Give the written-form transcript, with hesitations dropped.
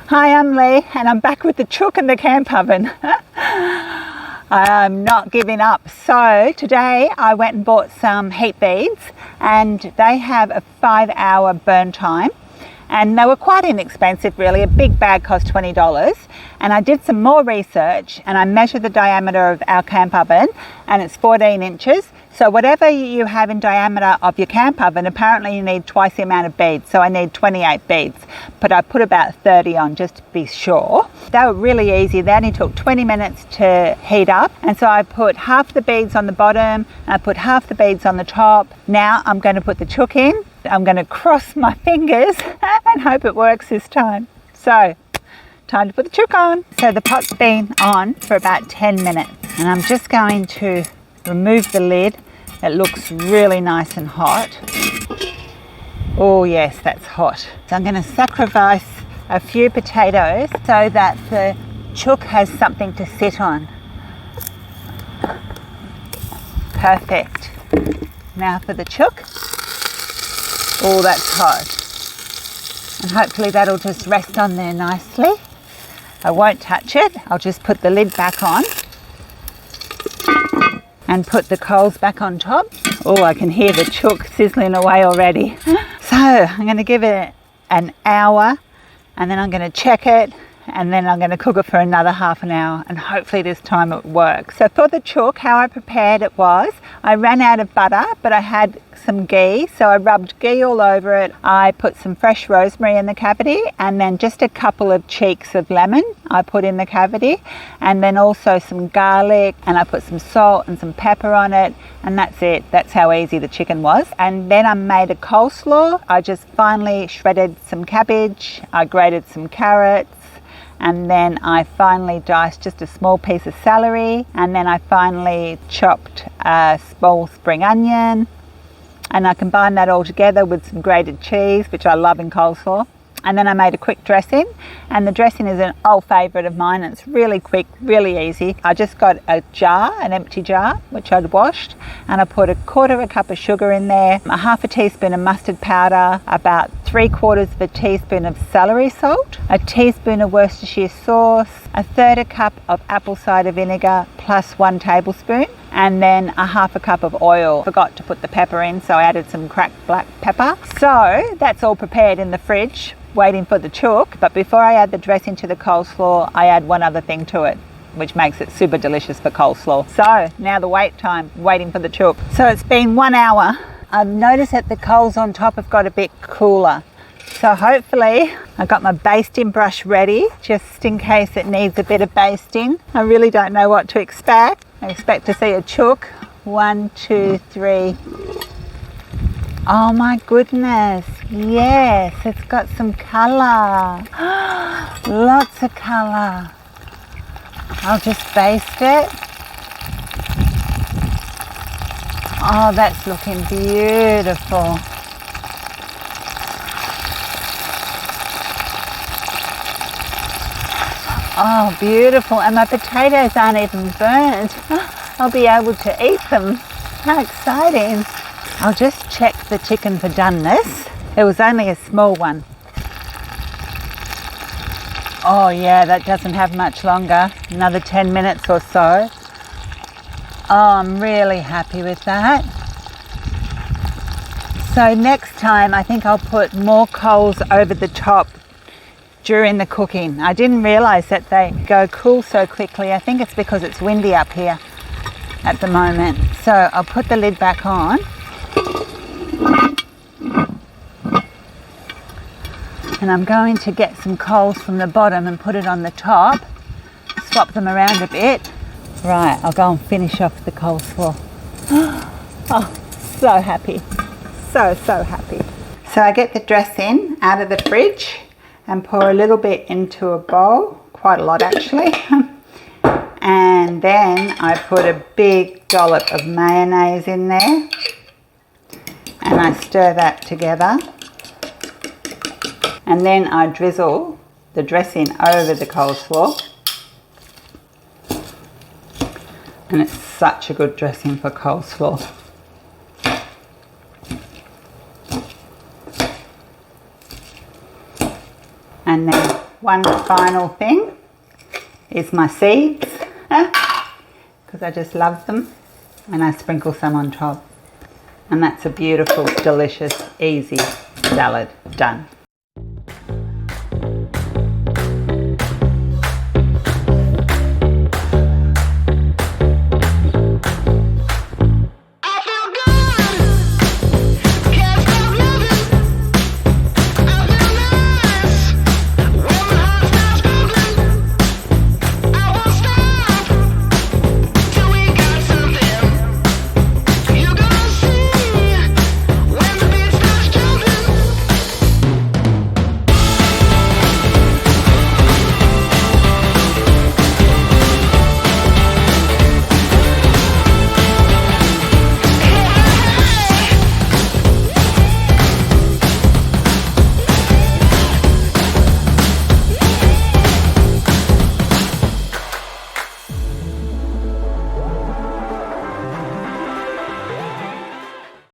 Hi, I'm Lee and I'm back with the chook and the camp oven. I'm not giving up. So today I went and bought some heat beads and they have a 5-hour burn time. And they were quite inexpensive really. A big bag cost $20. And I did some more research and I measured the diameter of our camp oven and it's 14 inches. So whatever you have in diameter of your camp oven, apparently you need twice the amount of beads. So I need 28 beads, but I put about 30 on just to be sure. They were really easy. They only took 20 minutes to heat up. And so I put half the beads on the bottom and I put half the beads on the top. Now I'm going to put the chook in. I'm going to cross my fingers and hope it works this time. So, time to put the chook on. So the pot's been on for about 10 minutes and I'm just going to remove the lid. It looks really nice and hot. Oh yes, that's hot. So I'm going to sacrifice a few potatoes so that the chook has something to sit on. Perfect. Now for the chook. Oh, that's hot. And hopefully that'll just rest on there nicely. I won't touch it. I'll just put the lid back on and put the coals back on top. Oh, I can hear the chook sizzling away already. So I'm going to give it an hour and then I'm going to check it and then I'm going to cook it for another half an hour and hopefully this time it works. So for the chook, how I prepared it was, I ran out of butter, but I had some ghee, so I rubbed ghee all over it. I put some fresh rosemary in the cavity and then just a couple of cheeks of lemon I put in the cavity and then also some garlic and I put some salt and some pepper on it and that's it. That's how easy the chicken was. And then I made a coleslaw. I just finely shredded some cabbage, I grated some carrots, and then I finally diced just a small piece of celery and then I finally chopped a small spring onion and I combined that all together with some grated cheese, which I love in coleslaw. And then I made a quick dressing and the dressing is an old favourite of mine. It's really quick, really easy. I just got a jar, an empty jar, which I'd washed, and I put 1/4 cup of sugar in there, a 1/2 teaspoon of mustard powder, about 3/4 of a teaspoon of celery salt, a teaspoon of Worcestershire sauce, 1/3 cup of apple cider vinegar plus 1 tablespoon, and then a 1/2 cup of oil. Forgot to put the pepper in, so I added some cracked black pepper. So that's all prepared in the fridge, waiting for the chook. But before I add the dressing to the coleslaw, I add one other thing to it, which makes it super delicious for coleslaw. So now the wait time, waiting for the chook. So it's been 1 hour. I've noticed that the coals on top have got a bit cooler. So hopefully I got my basting brush ready, just in case it needs a bit of basting. I really don't know what to expect. I expect to see a chook. 1, 2, 3. Oh my goodness, yes, it's got some colour. Lots of colour. I'll just baste it. Oh, that's looking beautiful. Oh, beautiful. And my potatoes aren't even burnt. I'll be able to eat them. How exciting. I'll just check the chicken for doneness. It was only a small one. Oh yeah, that doesn't have much longer. Another 10 minutes or so. Oh, I'm really happy with that. So next time I think I'll put more coals over the top during the cooking. I didn't realise that they go cool so quickly. I think it's because it's windy up here at the moment. So I'll put the lid back on. And I'm going to get some coals from the bottom and put it on the top. Swap them around a bit. Right, I'll go and finish off the coleslaw. Oh, so happy. So happy. So I get the dressing out of the fridge and pour a little bit into a bowl. Quite a lot actually. And then I put a big dollop of mayonnaise in there. And I stir that together. And then I drizzle the dressing over the coleslaw. And it's such a good dressing for coleslaw. And then one final thing is my seeds, because I just love them, and I sprinkle some on top. And that's a beautiful, delicious, easy salad done.